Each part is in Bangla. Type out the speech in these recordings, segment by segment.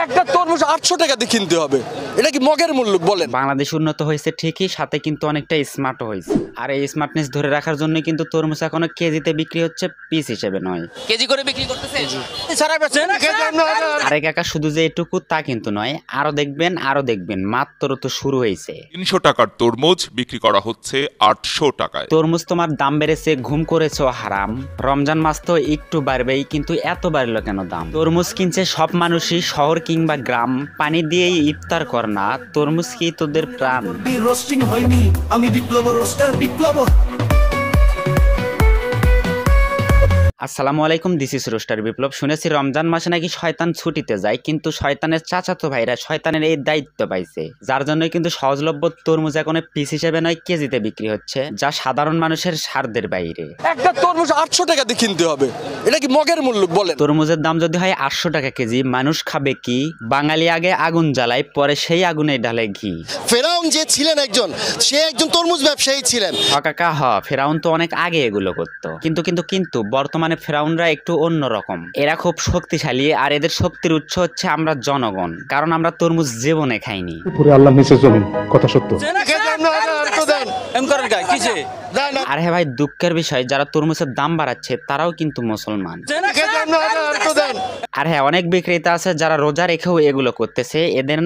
একটা তরমুজ 800 টাকা দিয়ে কিনতে হবে, এটা কি মগের মূল্য বলেন? বাংলাদেশ উন্নত হয়েছে ঠিকই, সাথে কিন্তু অনেকটা স্মার্টও হয়েছে। আর এই স্মার্টনেস ধরে রাখার জন্য কিন্তু তরমুজ এখনো কেজিতে বিক্রি হচ্ছে, পিস হিসেবে নয়। কেজি করে বিক্রি করতেছে। আরে কাকা, শুধু যে এটুকু তা কিন্তু নয়, আরো দেখবেন মাত্র তো শুরু হয়েছে। 300 টাকার তরমুজ বিক্রি করা হচ্ছে 800 টাকায়। তরমুজ তোমার দাম বেড়েছে, ঘুম করেছো হারাম। রমজান মাস তো একটু বাড়বেই, কিন্তু এত বাড়লো কেন দাম? তরমুজ কিনছে সব মানুষই, শহর কিংবা গ্রাম। পানি দিয়েই ইফতার কর না, তরমুজ কি তোদের প্রাণ? রোস্টিং হয়নি, আমি বিপ্লব রোস্টার বিপ্লব। আসসালামু আলাইকুম, দিস ইজ রোস্টার বিপ্লব। শুনেছি রমজান মাসে নাকি শয়তান ছুটিতে যায়, কিন্তু শয়তানের চাচাতো ভাইরা শয়তানের এই দায়িত্ব পাইছে, যার জন্যই কিন্তু সহজলভ্য তরমুজ এখন পিস হিসেবে নয় কেজিতে বিক্রি হচ্ছে, যা সাধারণ মানুষের সাধ্যের বাইরে। একটা তরমুজ 800 টাকা দিয়ে কিনতে হবে, এটা কি মগের মূল্য বলেন? তরমুজের দাম যদি হয় 800 টাকা কেজি, মানুষ খাবে কি? বাঙালি আগে আগুন জ্বালায়, পরে সেই আগুনে ঢালে ঘি। ফেরাউন যে ছিলেন সে একজন তরমুজ ব্যবসায়ী ছিলেন। কাকা ফেরাউন তো অনেক আগে এগুলো করতো, কিন্তু বর্তমানে ফেরাউনরা একটু অন্যরকম। এরা খুব শক্তিশালী, আর এদের শক্তির উৎস হচ্ছে আমরা জনগণ, কারণ আমরা তরমুজ জীবনে খাইনি। আল্লাহ নিচে জমিন, কথা সত্য। আর হ্যাঁ ভাই, দুঃখের বিষয়, যারা তরমুজের দাম বাড়াচ্ছে তারাও কিন্তু মুসলমান। আর হ্যাঁ, অনেক বিক্রেতা আছে যারা রোজা রেখেও এগুলো করতেছে। এদের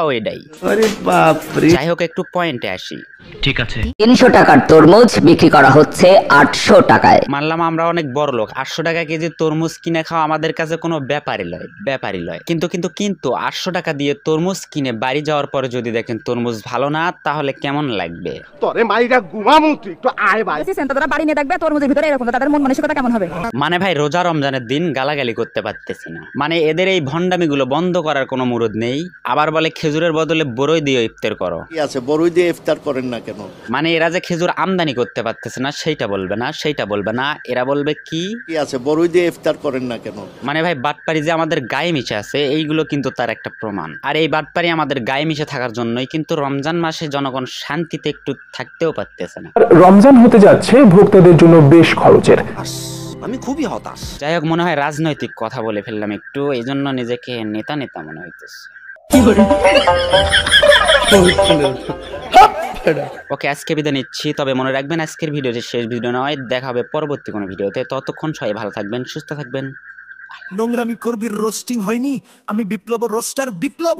ওইটাই। যাই হোক, একটু পয়েন্টে আসি। ঠিক আছে। 300 টাকার তরমুজ বিক্রি করা হচ্ছে 800 টাকায়। মানলাম আমরা অনেক বড় লোক, 800 টাকা কেজি তরমুজ কিনে খাওয়া আমাদের কাছে কোনো ব্যাপারই লয়। কিন্তু 800 টাকা দিয়ে তরমুজ কিনে বাড়ি যাওয়ার পরে যদি দেখেন তরমুজ ভালো না, তাহলে কেমন লাগবে? মানে ভাই, রোজা রমজানের দিন গালাগালি করতে পারতেছি না। মানে এদের এই ভণ্ডামিগুলো বন্ধ করার কোনো মুরুদ নেই। আবার বলে খেজুরের বদলে বড়ই দিয়ে ইফতার করো। কি আছে, বড়ই দিয়ে ইফতার করেন না কেন? মানে এরা যে খেজুর আমদানি করতে পারতেছে না সেইটা বলবে না, এরা বলবে কি আছে, বড়ই দিয়ে ইফতার করেন না কেন? মানে ভাই, বাটপারি যে আমাদের গায়ে মিশে আছে, এইগুলো কিন্তু তার একটা প্রমাণ। আর এই বাটপারি আমাদের গায়ে মিশে থাকার জন্যই কিন্তু রমজান মাসে জনগণ শান্তিতে একটু থাকতেও পারতেছে না। রমজান হতে যাচ্ছে ভোক্তাদের জন্য বেশ খরচের। আমি খুবই হতাশ। যাই হোক, মনে হয় রাজনৈতিক কথা বলে ফেললাম একটু, এই জন্য নিজেকে নেতা মনে হইতেছে। ওকে, আজকে বিদায় নিচ্ছি। তবে মনে রাখবেন, আজকের ভিডিওটি শেষ ভিডিও নয়, দেখা হবে পরবর্তী কোনো ভিডিওতে। ততক্ষণ সবাই ভালো থাকবেন, সুস্থ থাকবেন। নোংরামি করবি, রোস্টিং হয়নি, আমি বিপ্লব রোস্টার বিপ্লব।